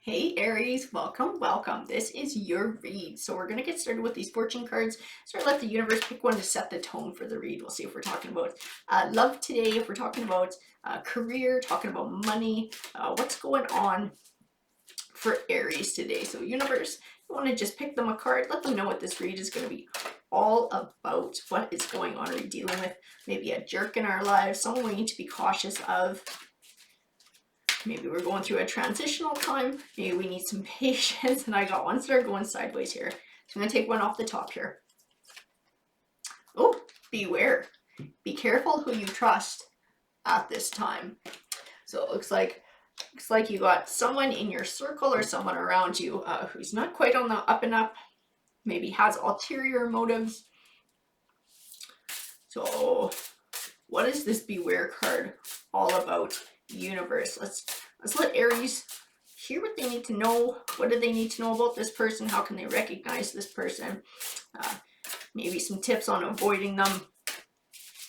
Hey Aries, welcome. This is your read. So we're going to get started with these fortune cards. So let the universe pick one to set the tone for the read. We'll see if we're talking about love today, if we're talking about career, talking about money, what's going on for Aries today. So universe, you want to just pick them a card, let them know what this read is going to be all about. What is going on? Are we dealing with maybe a jerk in our lives, someone we need to be cautious of? Maybe we're going through a transitional time. Maybe we need some patience. And I got one start going sideways here. So I'm going to take one off the top here. Oh, beware. Be careful who you trust at this time. So it looks like you got someone in your circle or someone around you who's not quite on the up and up. Maybe has ulterior motives. So what is this beware card all about? Universe. Let's let Aries hear what they need to know. What do they need to know about this person? How can they recognize this person? Maybe some tips on avoiding them,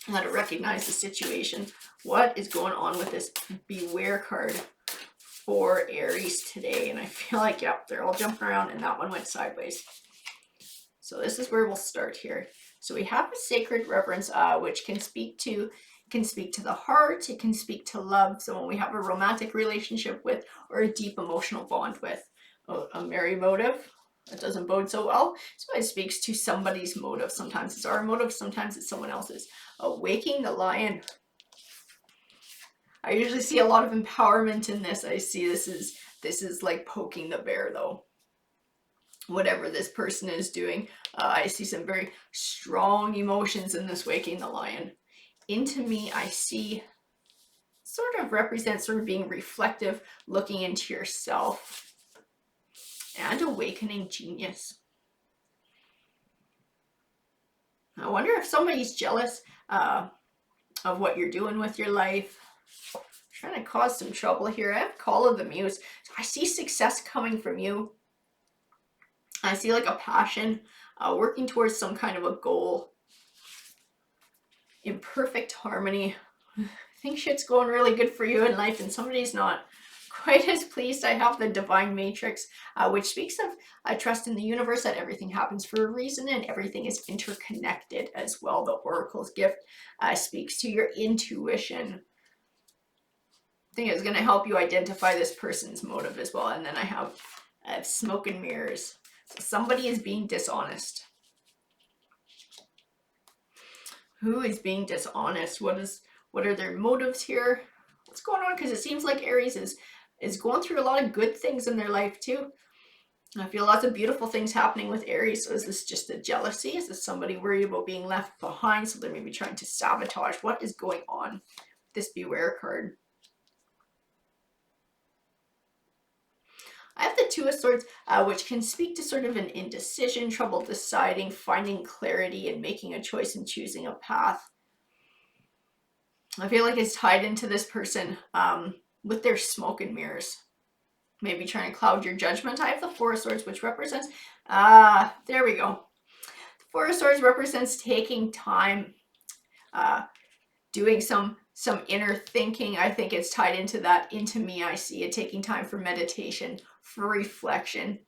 how to recognize the situation. What is going on with this beware card for Aries today? And I feel like, yep, they're all jumping around and that one went sideways. So this is where we'll start here. So we have a sacred reverence, which can speak to the heart, it can speak to love. So when we have a romantic relationship with or a deep emotional bond with a merry motive, that doesn't bode so well. So it speaks to somebody's motive. Sometimes it's our motive, sometimes it's someone else's. Waking the lion. I usually see a lot of empowerment in this. I see this is like poking the bear though. Whatever this person is doing, I see some very strong emotions in this waking the lion. Into me, I see sort of represents sort of being reflective, looking into yourself, and awakening genius. I wonder if somebody's jealous of what you're doing with your life. I'm trying to cause some trouble here. I have Call of the Muse. So I see success coming from you. I see like a passion, working towards some kind of a goal. In perfect harmony. I think shit's going really good for you in life and somebody's not quite as pleased. I have the Divine Matrix, which speaks of trust in the universe, that everything happens for a reason and everything is interconnected as well. The Oracle's gift speaks to your intuition. I think it's going to help you identify this person's motive as well. And then I have Smoke and Mirrors. So somebody is being dishonest. Who is being dishonest? What are their motives here? What's going on? Because it seems like Aries is going through a lot of good things in their life too. I feel lots of beautiful things happening with Aries. So is this just a jealousy? Is this somebody worried about being left behind? So they're maybe trying to sabotage. What is going on with this beware card? I have the Two of Swords, which can speak to sort of an indecision, trouble deciding, finding clarity, and making a choice and choosing a path. I feel like it's tied into this person with their smoke and mirrors. Maybe trying to cloud your judgment. I have the Four of Swords, which represents, there we go. The Four of Swords represents taking time, doing some inner thinking. I think it's tied into that. Into me, I see it taking time for meditation, for reflection,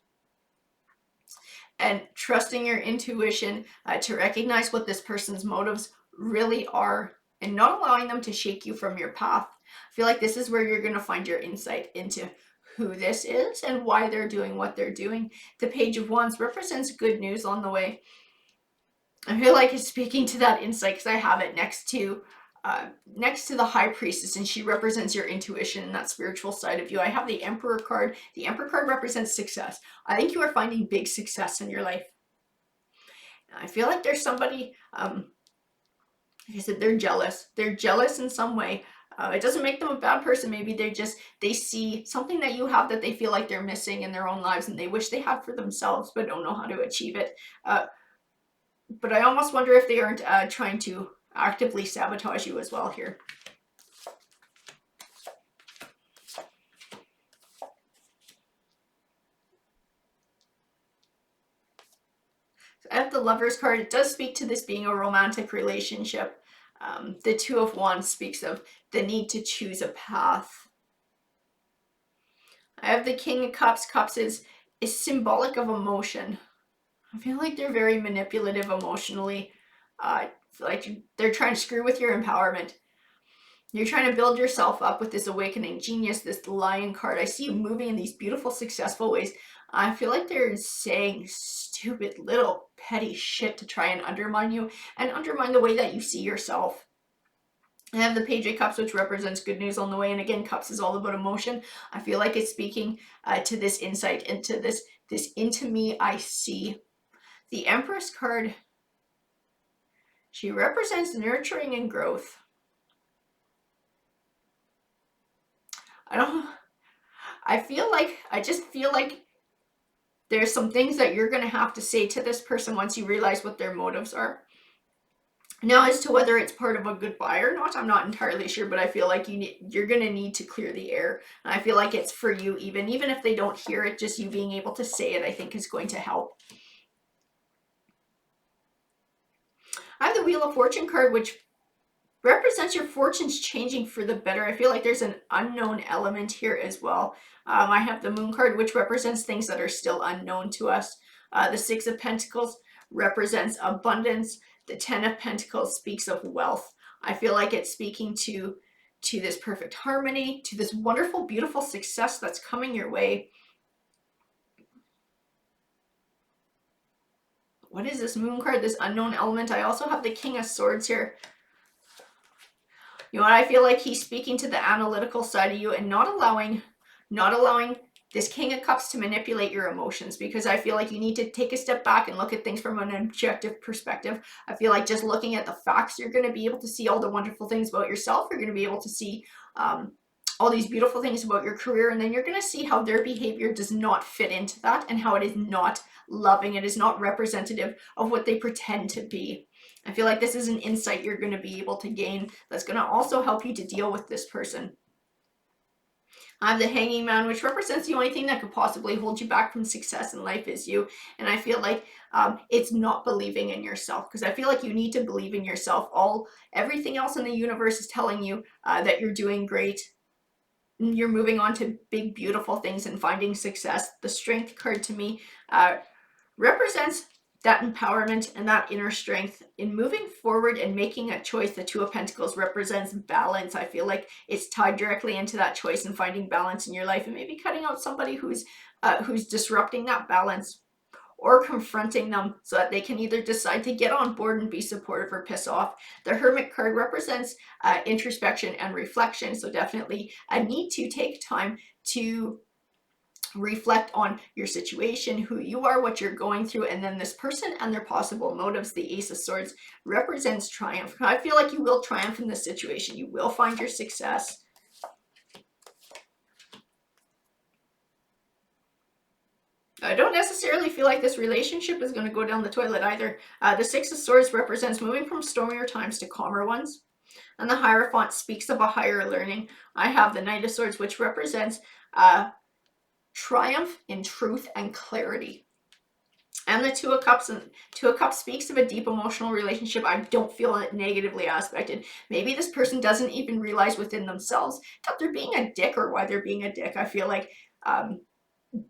and trusting your intuition to recognize what this person's motives really are and not allowing them to shake you from your path. I feel like this is where you're going to find your insight into who this is and why they're doing what they're doing. The Page of Wands represents good news on the way. I feel like it's speaking to that insight because I have it next to the High Priestess, and she represents your intuition and that spiritual side of you. I have the Emperor card. The Emperor card represents success. I think you are finding big success in your life. I feel like there's somebody, like I said, they're jealous. They're jealous in some way. It doesn't make them a bad person. Maybe they see something that you have that they feel like they're missing in their own lives and they wish they had for themselves but don't know how to achieve it. But I almost wonder if they aren't trying to actively sabotage you as well here. So I have the Lovers card. It does speak to this being a romantic relationship. The Two of Wands speaks of the need to choose a path. I have the King of Cups. Cups is symbolic of emotion. I feel like they're very manipulative emotionally. Like they're trying to screw with your empowerment. You're trying to build yourself up with this awakening genius, this lion card. I see you moving in these beautiful, successful ways. I feel like they're saying stupid little petty shit to try and undermine you and undermine the way that you see yourself. I have the Page of Cups, which represents good news on the way. And again, Cups is all about emotion. I feel like it's speaking to this insight into this into me I see. The Empress card, she represents nurturing and growth. I just feel like there's some things that you're going to have to say to this person once you realize what their motives are. Now, as to whether it's part of a goodbye or not, I'm not entirely sure, but I feel like you're going to need to clear the air. And I feel like it's for you, even if they don't hear it, just you being able to say it, I think is going to help. I have the Wheel of Fortune card, which represents your fortunes changing for the better. I feel like there's an unknown element here as well. I have the Moon card, which represents things that are still unknown to us. The Six of Pentacles represents abundance. The Ten of Pentacles speaks of wealth. I feel like it's speaking to this perfect harmony, to this wonderful, beautiful success that's coming your way. What is this Moon card, this unknown element? I also have the King of Swords here. You know what? I feel like he's speaking to the analytical side of you and not allowing this King of Cups to manipulate your emotions, because I feel like you need to take a step back and look at things from an objective perspective. I feel like just looking at the facts, you're going to be able to see all the wonderful things about yourself. You're going to be able to see all these beautiful things about your career, and then you're going to see how their behavior does not fit into that and how it is not loving. It is not representative of what they pretend to be. I feel like this is an insight you're going to be able to gain that's going to also help you to deal with this person. I have the Hanging Man, which represents the only thing that could possibly hold you back from success in life is you. And I feel like it's not believing in yourself, because I feel like you need to believe in yourself. Everything else in the universe is telling you that you're doing great. You're moving on to big, beautiful things and finding success. The Strength card to me represents that empowerment and that inner strength in moving forward and making a choice. The Two of Pentacles represents balance. I feel like it's tied directly into that choice and finding balance in your life, and maybe cutting out somebody who's disrupting that balance, or confronting them so that they can either decide to get on board and be supportive or piss off. The Hermit card represents introspection and reflection. So definitely a need to take time to reflect on your situation, who you are, what you're going through, and then this person and their possible motives. The Ace of Swords represents triumph. I feel like you will triumph in this situation. You will find your success. I don't necessarily feel like this relationship is going to go down the toilet either. The Six of Swords represents moving from stormier times to calmer ones. And the Hierophant speaks of a higher learning. I have the Knight of Swords, which represents triumph in truth and clarity. And the Two of Cups, and Two of Cups speaks of a deep emotional relationship. I don't feel it negatively aspected. Maybe this person doesn't even realize within themselves that they're being a dick or why they're being a dick. I feel like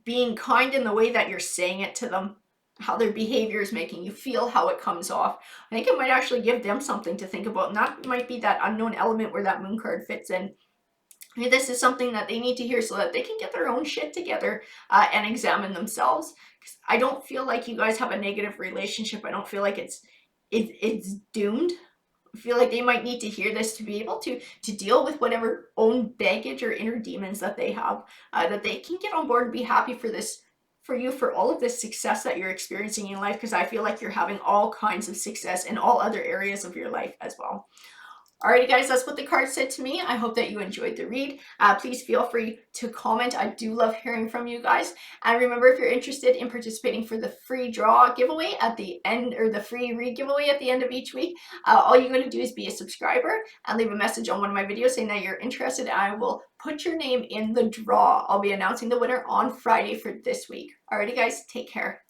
being kind in the way that you're saying it to them, how their behavior is making you feel, how it comes off. I think it might actually give them something to think about, and that might be that unknown element where that Moon card fits in. This is something that they need to hear so that they can get their own shit together and examine themselves. I don't feel like you guys have a negative relationship. I don't feel like it's doomed. I feel like they might need to hear this to be able to deal with whatever own baggage or inner demons that they have, that they can get on board and be happy for this, for you, for all of this success that you're experiencing in life, because I feel like you're having all kinds of success in all other areas of your life as well. Alrighty guys, that's what the card said to me. I hope that you enjoyed the read. Please feel free to comment. I do love hearing from you guys. And remember, if you're interested in participating for the free draw giveaway at the end, or the free read giveaway at the end of each week, all you're going to do is be a subscriber and leave a message on one of my videos saying that you're interested, and I will put your name in the draw. I'll be announcing the winner on Friday for this week. Alrighty guys, take care.